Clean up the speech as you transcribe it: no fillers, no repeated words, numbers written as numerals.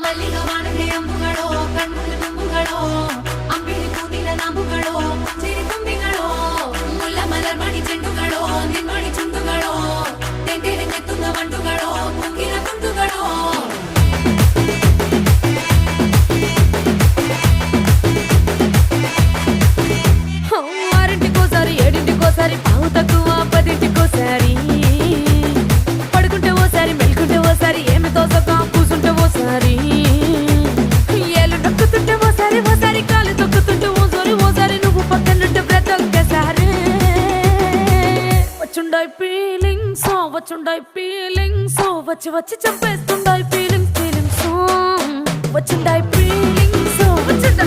ಮಲ್ಲಿಗ ವಾಣದೆ ಅಂಬುಗಳೋ ಕಣ್ಮುಳ್ಳು ತುಂಬುಗಳೋ ಅಂಬಿಳಿ ಕೂದಿನ ನಾಂಬುಗಳೋ ಚಿರಿ ತುಂಬಿಗಳೋ ಮುಲ್ಲ ಮಲರ್ ಮಣಿ ಚೆಂಡುಗಳೋ ನಿನ್ಮಣಿ ಚುಂಡುಗಳೋ ತೆಂಟೆರೆ ನೆತ್ತುಂಗ ಮಂಡುಗಳೋ ಕುಂಗಿನ ತುಂಡುಗಳೋ ఆరింటికోసారి ఏడింటికోసారి పావు తక్కువ పదింటికోసారి పడుకుంటే ఓసారి మెలుకుంటే ఓసారి ఏమి తోసక కూసుంటే ఓసారి ఏళ్ళు నొక్కుతుంటే ఓసారి ఓసారి కాలు తొక్కుతుంటే ఓసారి నువ్వు పక్కనుంటే బ్రతొక్కసారి వచ్చుండాయి ఫీలింగ్స్ వచ్చి వచ్చి చంపేస్తుండాయి ఫీలింగ్స్ వచ్చుండాయి ఫీలింగ్స్ వచ్చుండాయి